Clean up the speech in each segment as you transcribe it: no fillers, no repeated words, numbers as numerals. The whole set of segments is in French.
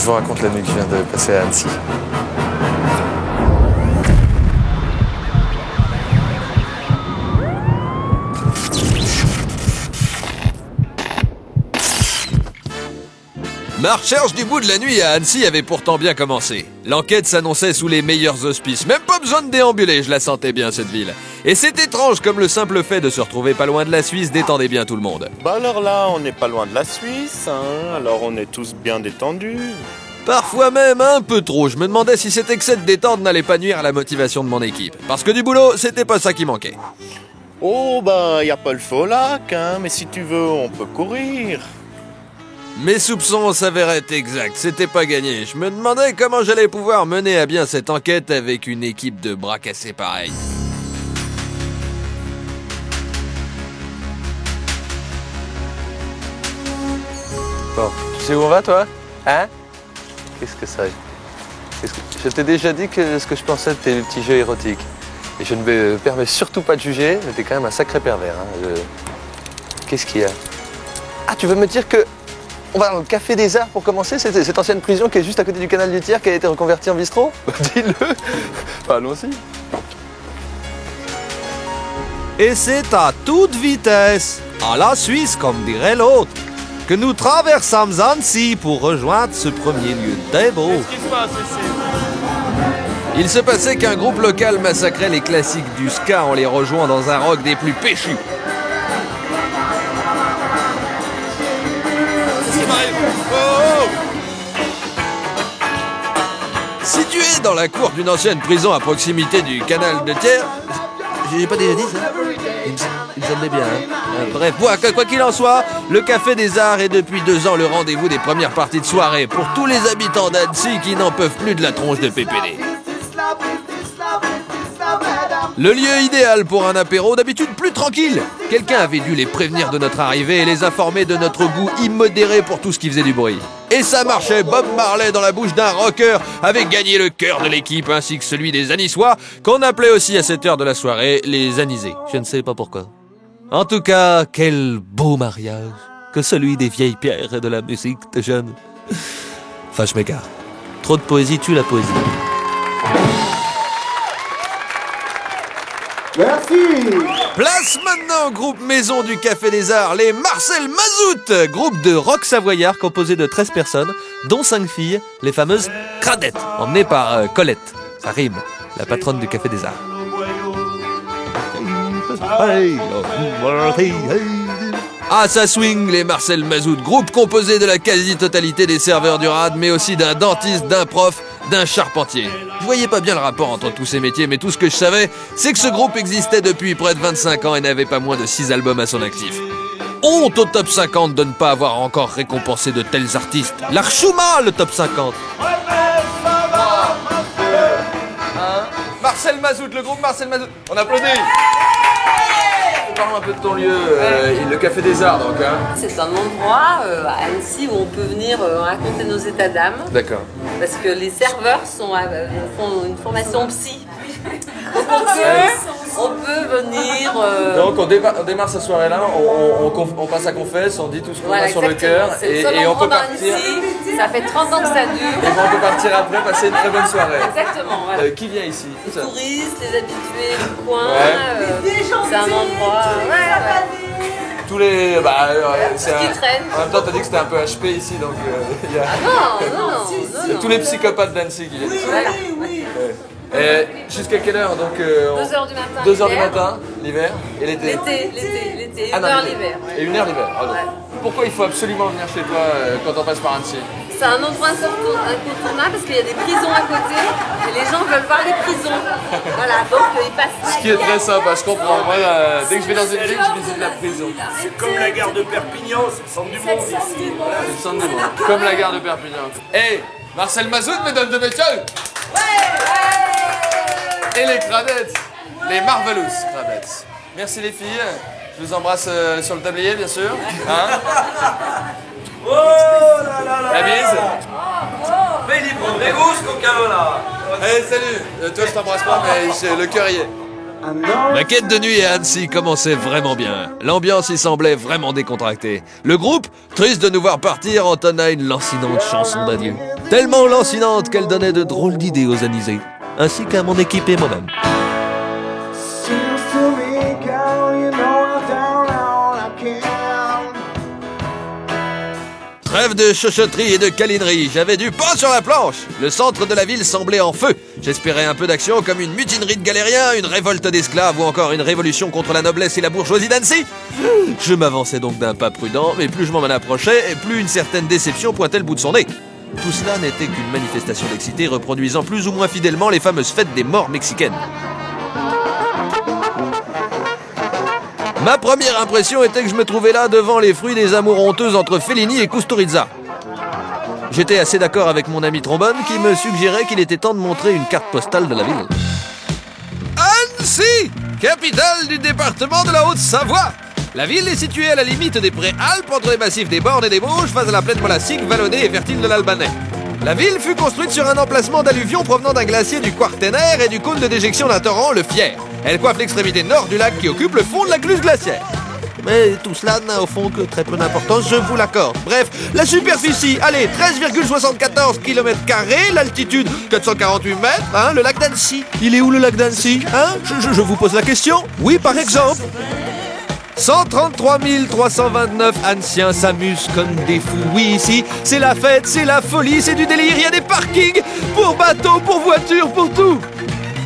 je vous raconte la nuit que je viens de passer à Annecy. Ma recherche du bout de la nuit à Annecy avait pourtant bien commencé. L'enquête s'annonçait sous les meilleurs auspices. Même pas besoin de déambuler, je la sentais bien cette ville. Et c'est étrange comme le simple fait de se retrouver pas loin de la Suisse détendait bien tout le monde. Bah alors là, on n'est pas loin de la Suisse, hein, alors on est tous bien détendus. Parfois même un peu trop, je me demandais si cet excès de détente n'allait pas nuire à la motivation de mon équipe. Parce que du boulot, c'était pas ça qui manquait. Oh bah, y a pas le faux lac, hein, mais si tu veux, on peut courir. Mes soupçons s'avéraient exacts, c'était pas gagné. Je me demandais comment j'allais pouvoir mener à bien cette enquête avec une équipe de bras cassés pareille. Bon, tu sais où on va, toi? Hein? Qu'est-ce que c'est? Je t'ai déjà dit que ce que je pensais de tes petits jeux érotiques. Et je ne me permets surtout pas de juger, mais t'es quand même un sacré pervers. Hein. Qu'est-ce qu'il y a? Ah, tu veux me dire que... On va dans le Café des Arts pour commencer, cette ancienne prison qui est juste à côté du canal du Tiers qui a été reconvertie en bistrot? Dis-le. Bah, allons-y. Et c'est à toute vitesse, à la Suisse comme dirait l'autre, que nous traversons Annecy pour rejoindre ce premier lieu de débat. Qu'est-ce qui se passe ici? Il se passait qu'un groupe local massacrait les classiques du ska en les rejoignant dans un rock des plus péchus. Situé dans la cour d'une ancienne prison à proximité du canal de Thiers, j'ai pas déjà dit ça? Il me semblait bien. Hein. Bref, quoi qu'il en soit, le Café des Arts est depuis 2 ans le rendez-vous des premières parties de soirée pour tous les habitants d'Annecy qui n'en peuvent plus de la tronche de PPD. Le lieu idéal pour un apéro, d'habitude plus tranquille. Quelqu'un avait dû les prévenir de notre arrivée et les informer de notre goût immodéré pour tout ce qui faisait du bruit. Et ça marchait, Bob Marley dans la bouche d'un rocker avait gagné le cœur de l'équipe ainsi que celui des Anissois, qu'on appelait aussi à cette heure de la soirée les Anisés. Je ne sais pas pourquoi. En tout cas, quel beau mariage que celui des vieilles pierres et de la musique de jeunes. Enfin, je m'égare. Trop de poésie tue la poésie. Merci. Place maintenant au groupe maison du Café des Arts, les Marcel Mazout, groupe de rock savoyard composé de 13 personnes, dont 5 filles, les fameuses Cradettes, emmenées par Colette, ça rime, la patronne du Café des Arts. Ah, ça swing, les Marcel Mazout, groupe composé de la quasi-totalité des serveurs du RAD, mais aussi d'un dentiste, d'un prof, d'un charpentier. Je voyais pas bien le rapport entre tous ces métiers, mais tout ce que je savais, c'est que ce groupe existait depuis près de 25 ans et n'avait pas moins de 6 albums à son actif. Honte au top 50 de ne pas avoir encore récompensé de tels artistes. L'Archouma, le top 50. Marcel Mazout, le groupe Marcel Mazout. On applaudit. Parlons un peu de ton lieu, le Café des Arts donc. Hein. C'est un endroit à Annecy où on peut venir raconter nos états d'âme. D'accord. Parce que les serveurs font une formation psy. Donc on peut venir... Donc on démarre cette soirée-là, on passe à confesse, on dit tout ce qu'on a sur le cœur et on peut partir. Ici, ça fait 30 ans que ça dure. Et on peut partir après, passer une très bonne soirée. Exactement, voilà. Qui vient ici? Les touristes, les habitués du coin, c'est un endroit... Tous les... qui traîne. En même temps, t'as dit que c'était un peu HP ici, donc il y a... Non. Il y a tous les psychopathes d'Annecy qui viennent ici. Voilà. Jusqu'à quelle heure donc 2h du matin. 2h du matin, l'hiver et l'été. L'été, 1 Ah, non, heure l'hiver. Et 1 heure l'hiver. Pourquoi il faut absolument venir chez toi quand on passe par Annecy? C'est un endroit incontournable parce qu'il y a des prisons à côté et les gens veulent voir les prisons. Voilà, donc ils passent. Ce qui est très sympa, je comprends. Moi, dès que je vais dans une ville, je visite la prison. C'est comme la gare de Perpignan, c'est le centre du monde ici. Voilà, c'est le centre du monde. Comme la gare de Perpignan. Hey, Marcel Mazout, mesdames et messieurs. Et les Cradettes, les Marvelous Cradettes. Merci les filles, je vous embrasse sur le tablier bien sûr. Hein? Oh là là là. La bise. Mais il est bon, Régous, coquin là. Hey, salut. Toi je t'embrasse pas mais le cœur y est. Ma quête de nuit à Annecy commençait vraiment bien. L'ambiance y semblait vraiment décontractée. Le groupe, triste de nous voir partir, entonna une lancinante chanson d'adieu. Tellement lancinante qu'elle donnait de drôles d'idées aux anisés, ainsi qu'à mon équipe et moi-même. Trêve de chuchotterie et de câlinerie, j'avais du pain sur la planche. Le centre de la ville semblait en feu. J'espérais un peu d'action comme une mutinerie de galériens, une révolte d'esclaves ou encore une révolution contre la noblesse et la bourgeoisie d'Annecy. Je m'avançais donc d'un pas prudent, mais plus je m'en approchais, et plus une certaine déception pointait le bout de son nez. Tout cela n'était qu'une manifestation d'excité reproduisant plus ou moins fidèlement les fameuses fêtes des morts mexicaines. Ma première impression était que je me trouvais là devant les fruits des amours honteuses entre Fellini et Kusturica. J'étais assez d'accord avec mon ami Trombone qui me suggérait qu'il était temps de montrer une carte postale de la ville. Annecy, capitale du département de la Haute-Savoie. La ville est située à la limite des Préalpes entre les massifs des Bornes et des Bauges face à la plaine mollassique, vallonnée et fertile de l'Albanais. La ville fut construite sur un emplacement d'alluvions provenant d'un glacier du Quaternaire et du cône de déjection d'un torrent, le Fier. Elle coiffe l'extrémité nord du lac qui occupe le fond de la cluse glaciaire. Mais tout cela n'a au fond que très peu d'importance, je vous l'accorde. Bref, la superficie, allez, 13,74 km², l'altitude, 448 mètres, hein, le lac d'Annecy. Il est où le lac d'Annecy, hein, je vous pose la question. Oui, par exemple. 133 329 Anciens s'amusent comme des fous. Oui, ici, c'est la fête, c'est la folie, c'est du délire. Il y a des parkings pour bateaux, pour voitures, pour tout.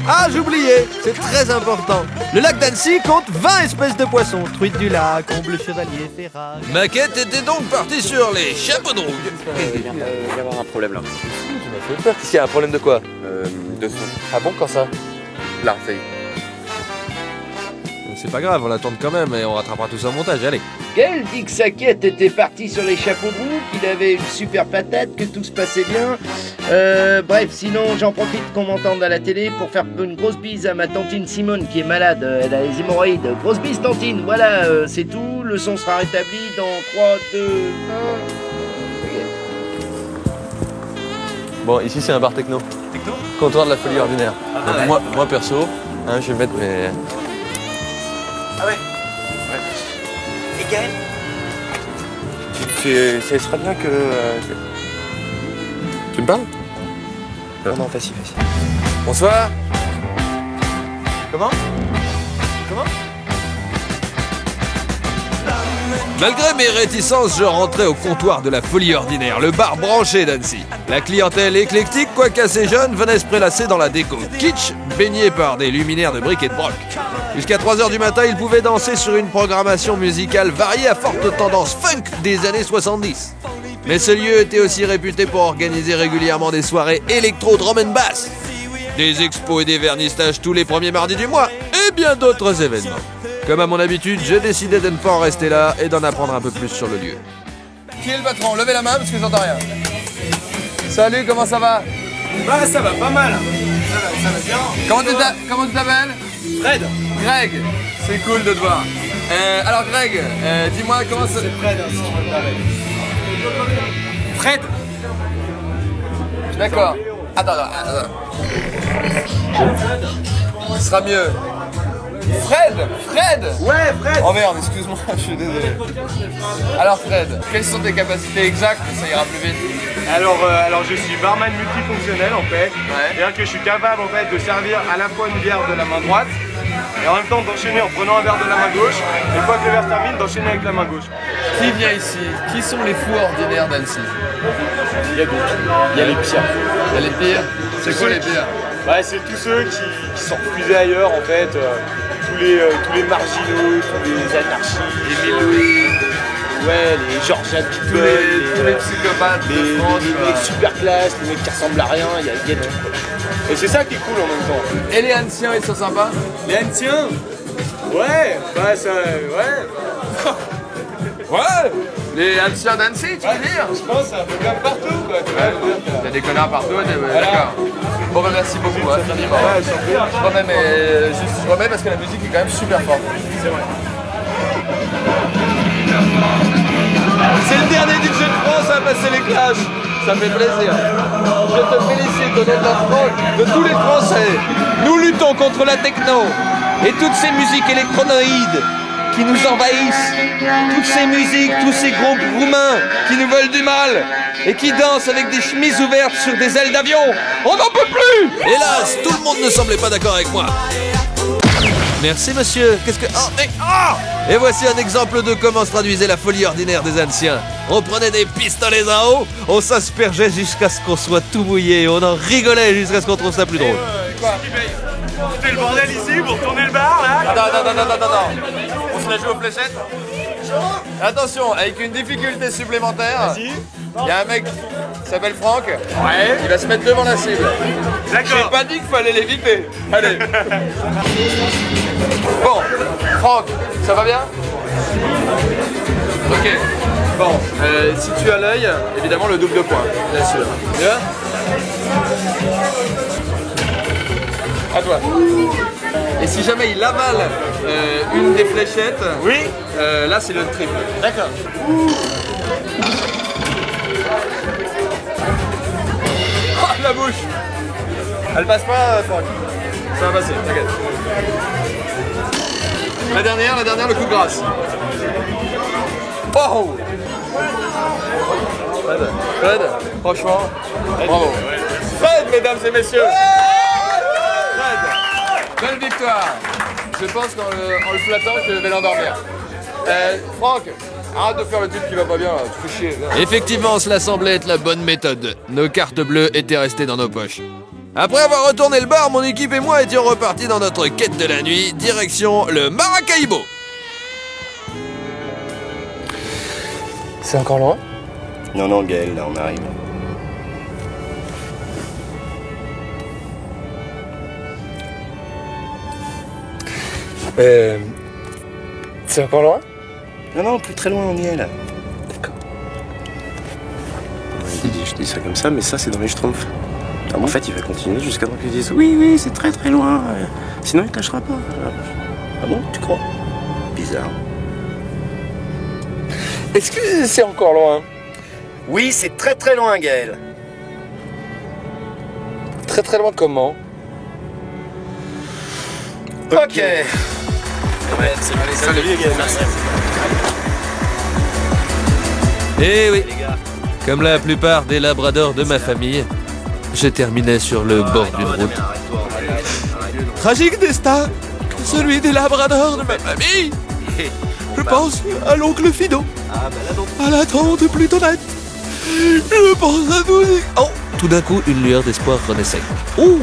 Ah, j'oubliais, c'est très important. Le lac d'Annecy compte 20 espèces de poissons. Truites du lac, omble chevalier, ferrage. Ma quête était donc partie sur les chapeaux de roue. Il vient d'y avoir un problème là. Tu m'as fait peur. Qu'est-ce qu'il y a un problème de quoi? De son. Ah bon, quand ça? Là, ça y est. C'est pas grave, on l'attend quand même et on rattrapera tout ça au montage, allez. Quel dit que sa quête était partie sur les chapeaux de roue, qu'il avait une super patate, que tout se passait bien. Bref, sinon j'en profite qu'on m'entende à la télé pour faire une grosse bise à ma tantine Simone qui est malade, elle a les hémorroïdes. Grosse bise tantine, voilà, c'est tout, le son sera rétabli dans 3, 2, 1... Bon, ici c'est un bar techno. Techno? Comptoir de la folie ordinaire. Donc, moi perso, hein, je vais mettre mes... Ah ouais. Et Gaël, ce serait bien que... Tu me parles? Non, vas-y. Bonsoir. Comment? Malgré mes réticences, je rentrais au comptoir de la folie ordinaire, le bar branché d'Annecy. La clientèle éclectique, quoique assez jeune, venait se prélasser dans la déco kitsch, baignée par des luminaires de briques et de broc. Jusqu'à 3 h du matin, ils pouvaient danser sur une programmation musicale variée à forte tendance funk des années 70. Mais ce lieu était aussi réputé pour organiser régulièrement des soirées électro drum and bass, des expos et des vernissages tous les premiers mardis du mois, et bien d'autres événements. Comme à mon habitude, j'ai décidé de ne pas en rester là et d'en apprendre un peu plus sur le lieu. Qui est le patron? Levez la main parce que j'entends rien. Salut, comment ça va? Bah ça va pas mal. Ça va bien. Comment tu t'appelles? Fred. Greg, c'est cool de te voir. Alors Greg, dis-moi comment ça... C'est Fred, si tu veux me parler. Fred. D'accord. Attends. Ce sera mieux. Fred. Ouais, Fred. Oh merde, excuse-moi, je suis désolé. Alors Fred, quelles sont tes capacités exactes? Ça ira plus vite. Alors je suis barman multifonctionnel en fait. Ouais. C'est-à-dire que je suis capable en fait de servir à la fois une bière de la main droite et en même temps d'enchaîner en prenant un verre de la main gauche. Et une fois que le verre se termine, d'enchaîner avec la main gauche. Qui vient ici? Qui sont les fous ordinaires d'Annecy? Il y a d'autres. Il y a les pires. Il y a les pires? C'est quoi les pires? Ouais, c'est tous ceux qui sont refusés ailleurs en fait. Tous les marginaux, tous les anarchistes, les Louis, ouais, les Georgiades Tous les psychopathes de France, les mecs super classe, les mecs qui ressemblent à rien, il y a tout. Et c'est ça qui est cool en même temps. Et les Annéciens, ils sont sympas? Les Annéciens? Ouais, bah ça, ouais. Ouais. Les Annéciens d'Annecy, tu veux dire? Je pense que c'est un peu comme partout quoi. Il y a des connards partout, d'accord. Bon bah merci beaucoup, hein, infiniment. Ouais, Je remets parce que la musique est quand même super forte. c'est vrai. C'est le dernier DJ de France à passer les clashs. ça fait plaisir. Je te félicite au nom de la France, de tous les Français. Nous luttons contre la techno et toutes ces musiques électronoïdes qui nous envahissent. Toutes ces musiques, tous ces groupes roumains qui nous veulent du mal et qui dansent avec des chemises ouvertes sur des ailes d'avion. On n'en peut plus! Hélas, tout le monde ne semblait pas d'accord avec moi. Merci monsieur, qu'est-ce que... Oh, mais... Oh! Et voici un exemple de comment se traduisait la folie ordinaire des anciens. On prenait des pistolets en haut, on s'aspergeait jusqu'à ce qu'on soit tout mouillé, on en rigolait jusqu'à ce qu'on trouve ça plus drôle. C'était le bordel ici pour tourner le bar là. Attends. On se la joue aux fléchettes. Attention, avec une difficulté supplémentaire. Vas-y. Il y a un mec qui s'appelle Franck. Ouais. Il va se mettre devant la cible. D'accord. J'ai pas dit qu'il fallait l'éviter. Allez. Bon, Franck, ça va bien? Ok. Bon, si tu as l'œil, évidemment le double de points, bien sûr. Bien. À toi. Et si jamais il avale une des fléchettes, Oui. là c'est le triple. D'accord. Oh, la bouche. Elle passe pas, Franck. Ça va passer, t'inquiète. La dernière, le coup de grâce. Oh! Fred, franchement, bravo. Fred, mesdames et messieurs. Fred, belle victoire. Je pense qu'en le flattant, je vais l'endormir. Franck, arrête de faire le type qui va pas bien, tu fais chier. Viens. Effectivement, cela semblait être la bonne méthode. Nos cartes bleues étaient restées dans nos poches. Après avoir retourné le bar, mon équipe et moi étions repartis dans notre quête de la nuit, direction le Maracaibo. C'est encore loin? Non, Gaël, là, on arrive. C'est encore loin? Non, plus très loin, on y est, là. D'accord. Je dis ça comme ça, mais ça, c'est dans les schtroumpfs. En fait, il va continuer jusqu'à temps qu'ils disent oui, c'est très très loin. Sinon, il ne lâchera pas. Ah bon, tu crois? Bizarre. Est-ce que c'est encore loin? Oui, c'est très très loin, Gaël. Très très loin comment? Ok. Ouais, salut les gars, merci. Eh oui, comme la plupart des labradors de ma famille, je terminais sur le bord d'une route. Tragique destin que celui des labradors de ma famille. Je pense à l'oncle Fido, à la tante Plutonette. Je pense à tous. Oh, tout d'un coup, une lueur d'espoir renaissait. Oh.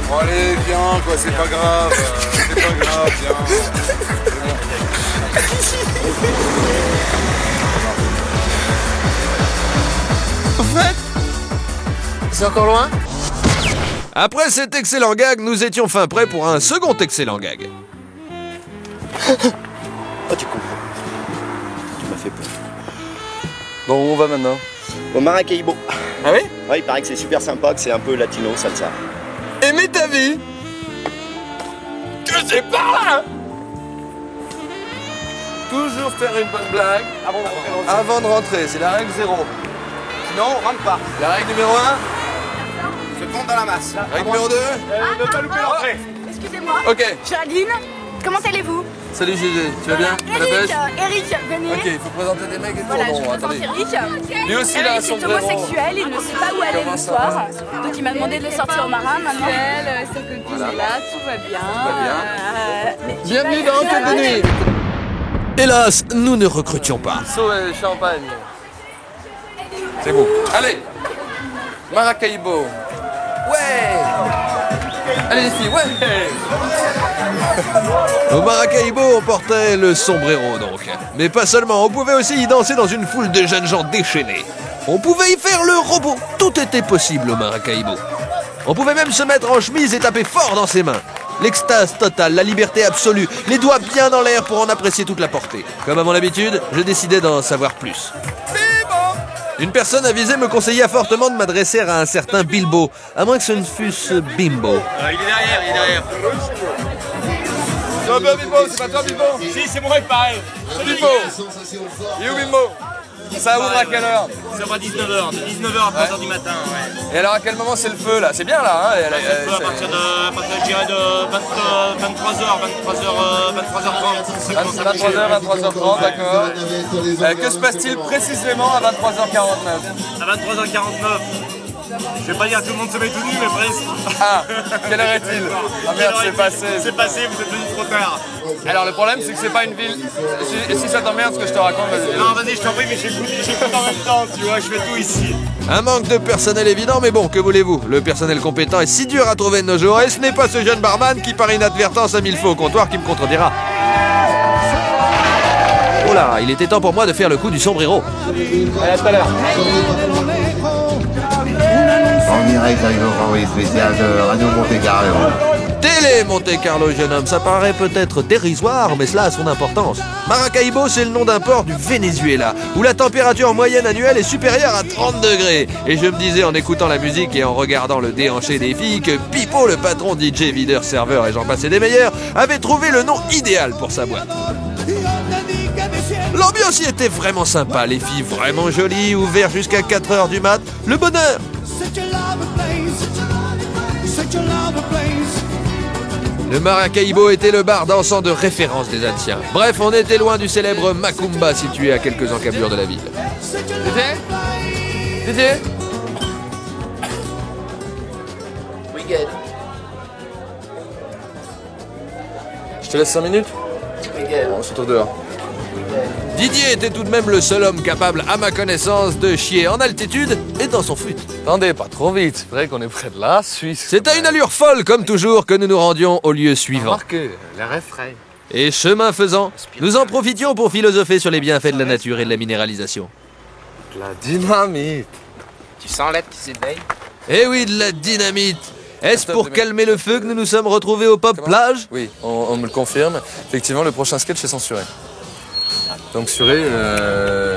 Bon, allez, viens, quoi, c'est pas grave. C'est pas grave, viens. En fait, c'est encore loin? Après cet excellent gag, nous étions fin prêts pour un second excellent gag. Oh, tu comprends. Tu m'as fait peur. Bon, où on va maintenant? Au Maracaibo. Ah oui? Ouais, il paraît que c'est super sympa, que c'est un peu latino, salsa. Aimez ta vie? Que c'est par là? Toujours faire une bonne blague avant de rentrer, c'est la règle 0. Sinon, on rentre pas. La règle numéro 1? Se tombe dans la masse. Règle numéro 2? Ne pas louper l'entrée. Excusez-moi. Ok. Géraldine, comment allez-vous? Salut Gégé, tu vas bien? À la pêche? Eric, venez. Ok, il faut présenter des mecs et tout. Voilà, je bon, vous présente attendez. Eric. Lui aussi, là, Eric son est vrai nom. homosexuel, il ne sait pas où aller le soir. Donc il m'a demandé de le sortir au marin maintenant. Sa copine est là, tout va bien. Bienvenue dans Enquête de nuit. Hélas, nous ne recrutions pas. Saut et champagne. C'est beau. Allez, Maracaibo. Ouais. Allez les filles, ouais. Au Maracaibo, on portait le sombrero donc. Mais pas seulement, on pouvait aussi y danser dans une foule de jeunes gens déchaînés. On pouvait y faire le robot. Tout était possible au Maracaibo. On pouvait même se mettre en chemise et taper fort dans ses mains. L'extase totale, la liberté absolue, les doigts bien dans l'air pour en apprécier toute la portée. Comme à mon habitude, je décidais d'en savoir plus. Une personne avisée me conseillait fortement de m'adresser à un certain Bilbo, à moins que ce ne fût ce Bimbo. Il est derrière, il est derrière. Bimbo, c'est pas toi Bimbo? Si, c'est moi, il paraît. Bimbo. Il est où Bimbo? Ça ouvre à quelle heure? Ça ouvre à 19h, de 19h à 3h du matin, ouais. Et alors à quel moment c'est le feu là? C'est bien là, hein? C'est le feu à partir de, je dirais, de 23h30. 23h, 23h30, d'accord. Que se passe-t-il précisément à 23h49? À 23h49. Je vais pas dire que tout le monde se met tout nu, mais presque. Ah, quelle heure est-il? Ah merde, c'est passé. C'est passé, vous êtes venu trop tard. Alors le problème c'est que c'est pas une ville. Si ça t'emmerde ce que je te raconte, vas-y. Non, vas-y, je t'en prie, mais j'écoute en même temps, tu vois, je fais tout ici. Un manque de personnel évident, mais bon, que voulez-vous? Le personnel compétent est si dur à trouver de nos jours, et ce n'est pas ce jeune barman qui, par inadvertance, a mis le feu au comptoir qui me contredira. Oh là, il était temps pour moi de faire le coup du sombrero. Allez, à tout à l'heure. En direct avec notre envoyé spécial de Radio Monte Carlo. Télé Monte Carlo, jeune homme, ça paraît peut-être dérisoire, mais cela a son importance. Maracaibo, c'est le nom d'un port du Venezuela, où la température moyenne annuelle est supérieure à 30 degrés. Et je me disais en écoutant la musique et en regardant le déhanché des filles que Pipo, le patron DJ, videur, serveur et j'en passais des meilleurs, avait trouvé le nom idéal pour sa boîte. L'ambiance y était vraiment sympa, les filles vraiment jolies, ouvert jusqu'à 4h du mat, le bonheur. Le Maracaibo était le bar dansant de référence des anciens. Bref, on était loin du célèbre Macumba situé à quelques encablures de la ville. Didier? We good. Je te laisse 5 minutes? On se retrouve dehors. Didier était tout de même le seul homme capable, à ma connaissance, de chier en altitude et dans son fut. Attendez, pas trop vite. C'est vrai qu'on est près de la Suisse. C'est à une allure folle, comme toujours, que nous nous rendions au lieu suivant. Remarquez, l'air est frais. Et chemin faisant, nous en profitions pour philosopher sur les bienfaits de la nature et de la minéralisation. De la dynamite. Tu sens l'aide qui s'éveille? Eh oui, de la dynamite. Est-ce pour calmer le feu que nous nous sommes retrouvés au Pop Plage? Oui, on me le confirme. Effectivement, le prochain sketch est censuré. Donc Suré, je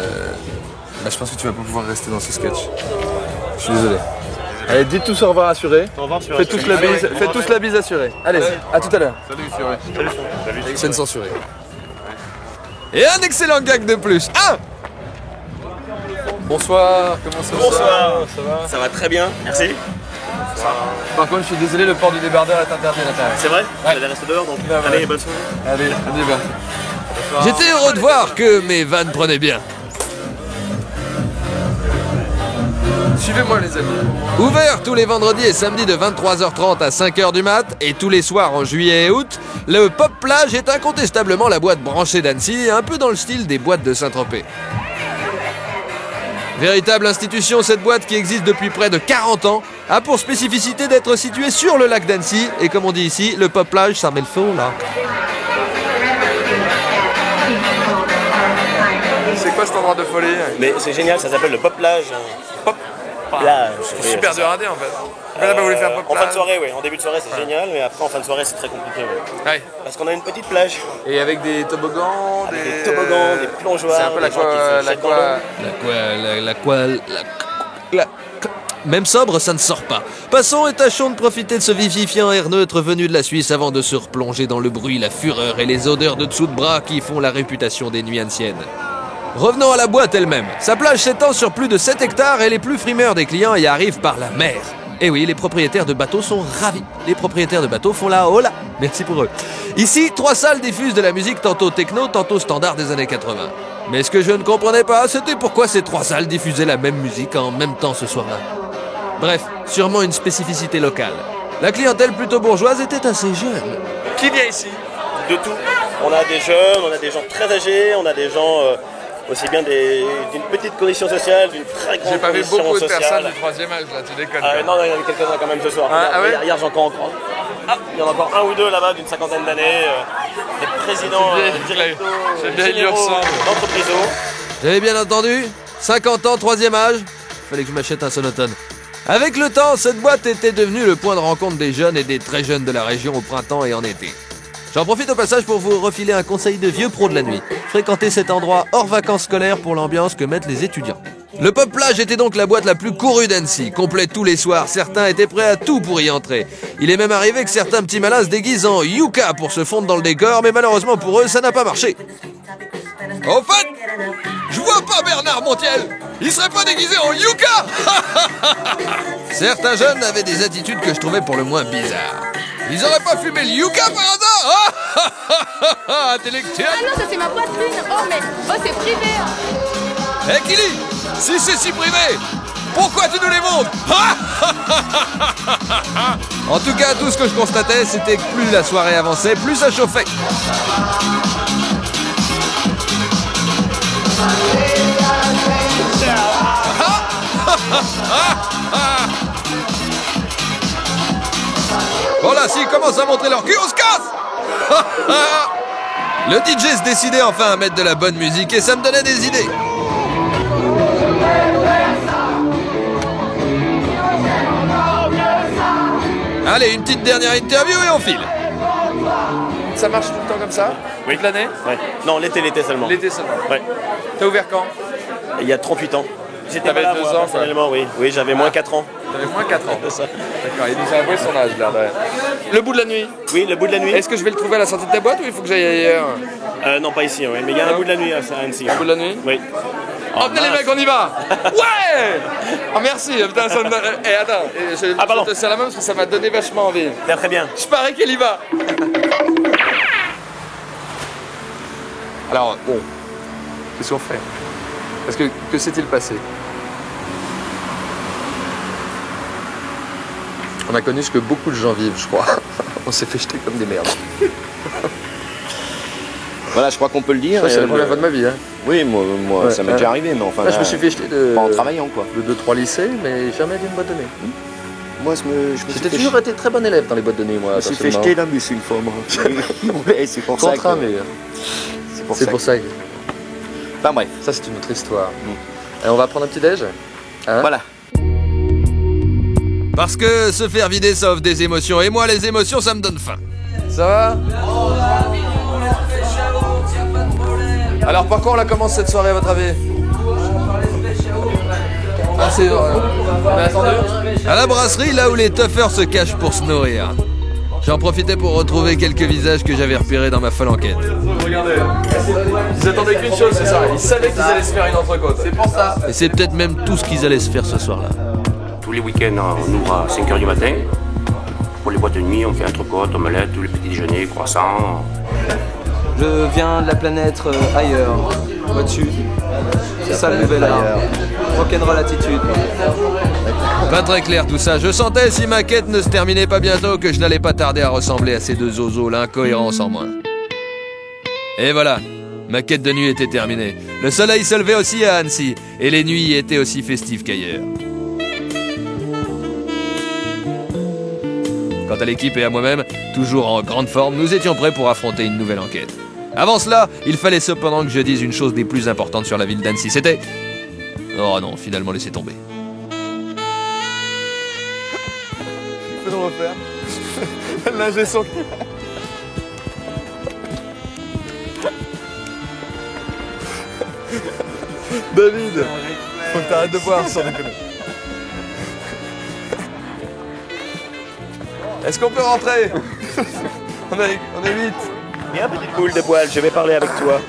pense que tu vas pas pouvoir rester dans ce sketch. Je suis désolé. Allez, dites tous au revoir à Suré. Au revoir, Suré. Faites tous la bise, faites tous la bise à Suré. Allez, à tout à l'heure. Salut, Suré. Salut, Suré. Scène censurée. Et un excellent gag de plus. Bonsoir, comment ça va? Bonsoir. Ça va? Ça va très bien, merci. Par contre, je suis désolé, le port du débardeur est interdit à l'intérieur. C'est vrai? Ouais. Vous allez rester dehors, donc Ouais, ouais. allez, bonne soirée. Allez, on y va. J'étais heureux de voir que mes vannes prenaient bien. Suivez-moi les amis. Ouvert tous les vendredis et samedis de 23h30 à 5h du mat et tous les soirs en juillet et août, le Pop Plage est incontestablement la boîte branchée d'Annecy, un peu dans le style des boîtes de Saint-Tropez. Véritable institution, cette boîte qui existe depuis près de 40 ans a pour spécificité d'être située sur le lac d'Annecy et comme on dit ici, le Pop Plage, ça met le feu là. C'est quoi cet endroit de folie? Mais c'est génial, ça s'appelle le Pop Plage. Pop Plage. C'est super dur à dire en fait. On n'a pas voulu faire Pop En fin de Plage. soirée, oui. En début de soirée, c'est génial, mais après, en fin de soirée, c'est très compliqué. Oui. Ouais. Parce qu'on a une petite plage. Et avec des toboggans, Des toboggans, des plongeoires. C'est un peu des gens qui se jettent Même sobre, ça ne sort pas. Passons et tâchons de profiter de ce vivifiant air neutre venu de la Suisse avant de se replonger dans le bruit, la fureur et les odeurs de dessous de bras qui font la réputation des nuits anciennes. Revenons à la boîte elle-même. Sa plage s'étend sur plus de 7 hectares et les plus frimeurs des clients y arrivent par la mer. Et oui, les propriétaires de bateaux sont ravis. Les propriétaires de bateaux font la hola. Merci pour eux. Ici, 3 salles diffusent de la musique tantôt techno, tantôt standard des années 80. Mais ce que je ne comprenais pas, c'était pourquoi ces 3 salles diffusaient la même musique en même temps ce soir-là. Bref, sûrement une spécificité locale. La clientèle plutôt bourgeoise était assez jeune. Qui vient ici? De tout. On a des jeunes, on a des gens très âgés, on a des gens aussi bien d'une petite condition sociale, d'une très grande J'ai pas vu condition beaucoup de sociale. personnes du 3e âge là, tu déconnes. Non, il y en a quelques-uns quand même ce soir. Ah ouais? Hier, j'en encore. Il y en a encore un ou deux là-bas d'une 50aine d'années. Des présidents, généraux d'entreprises. J'avais bien entendu, 50 ans, 3e âge, fallait que je m'achète un sonotone. Avec le temps, cette boîte était devenue le point de rencontre des jeunes et des très jeunes de la région au printemps et en été. J'en profite au passage pour vous refiler un conseil de vieux pro de la nuit. Fréquentez cet endroit hors vacances scolaires pour l'ambiance que mettent les étudiants. Le Pop Plage était donc la boîte la plus courue d'Annecy, complète tous les soirs, certains étaient prêts à tout pour y entrer. Il est même arrivé que certains petits malins se déguisent en Yuka pour se fondre dans le décor, mais malheureusement pour eux, ça n'a pas marché. Au fait, je vois pas Bernard Montiel. Il serait pas déguisé en Yuka. Certains jeunes avaient des attitudes que je trouvais pour le moins bizarres. Ils auraient pas fumé le Yuka par hasard? Intellectuel. Ah non, ça c'est ma poitrine. Oh mais, oh c'est privé. Hé Kili, si c'est si privé, pourquoi tu nous les montres? En tout cas, tout ce que je constatais, c'était que plus la soirée avançait, plus ça chauffait. Voilà, s'ils commencent à montrer leur cul, on se casse. Le DJ se décidait enfin à mettre de la bonne musique et ça me donnait des idées. Allez, une petite dernière interview et on file. Ça marche tout le temps comme ça? Oui. Toute l'année? Ouais. Non, l'été seulement. L'été seulement. Ouais. T'as ouvert quand? Il y a 38 ans. J'étais T'avais pas là, 2 moi, ans, personnellement, oui. Oui, j'avais moins 4 ans. T'avais moins 4 ans. C'est ça. D'accord, il nous a avoué son âge là. Le bout de la nuit? Oui, le bout de la nuit. Est-ce que je vais le trouver à la sortie de ta boîte ou il faut que j'aille ailleurs? Non, pas ici, oui. Mais il y a un bout de la nuit à Annecy. Un bout de la nuit? Oui. Oh, venez les mecs, on y va. Ouais. Oh merci, putain, ça me donne... Eh attends, je te serre la main parce que ça m'a donné vachement envie. Très bien. Je parie qu'elle y va. Alors, bon, qu'est-ce qu'on fait? Parce que s'est-il passé? On a connu ce que beaucoup de gens vivent, je crois. On s'est fait jeter comme des merdes. Voilà, je crois qu'on peut le dire. C'est la première fois de ma vie. Hein. Oui, moi Ouais, ça m'est déjà arrivé, mais enfin. Là, je me suis fait jeter de. Pas en travaillant, quoi. De 2-3 lycées, mais jamais d'une boîte de nuit. Moi, je me J'ai toujours été très bon élève dans les boîtes de nuit, moi. Je me suis fait jeter la bus une fois, moi. Ouais, c'est pour ça. Contraint, mais. C'est pour ça que. Enfin bref. Ça, c'est une autre histoire. Et on va prendre un petit déj, hein? Voilà. Parce que se faire vider, ça offre des émotions. Et moi, les émotions, ça me donne faim. Ça va? Alors par quoi on la commence cette soirée à votre avis? Ah c'est... Mais attendez. À la brasserie, là où les toughers se cachent pour se nourrir. J'en profitais pour retrouver quelques visages que j'avais repérés dans ma folle enquête. Regardez, ils attendaient qu'une chose, c'est ça. Ils savaient qu'ils allaient se faire une entrecôte. C'est pour ça. Et c'est peut-être même tout ce qu'ils allaient se faire ce soir-là. Tous les week-ends, on ouvre à 5h du matin. Pour les boîtes de nuit, on fait entrecôte, omelette, tous les petits déjeuners, croissants. Je viens de la planète ailleurs, au-dessus. C'est ça le nouvel art. Rock'n'roll attitude. Pas très clair tout ça. Je sentais, si ma quête ne se terminait pas bientôt, que je n'allais pas tarder à ressembler à ces deux zozos, l'incohérence en moins. Et voilà, ma quête de nuit était terminée. Le soleil se levait aussi à Annecy, et les nuits étaient aussi festives qu'ailleurs. Quant à l'équipe et à moi-même, toujours en grande forme, nous étions prêts pour affronter une nouvelle enquête. Avant cela, il fallait cependant que je dise une chose des plus importantes sur la ville d'Annecy. C'était... Oh non, finalement laissez tomber. Peux nous refaire? L'ingé son. David, faut que t'arrêtes de boire sans déconner. Est-ce qu'on peut rentrer? On est 8. Viens, petite boule de poil, je vais parler avec toi.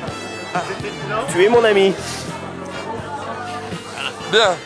Tu es mon ami. Bien.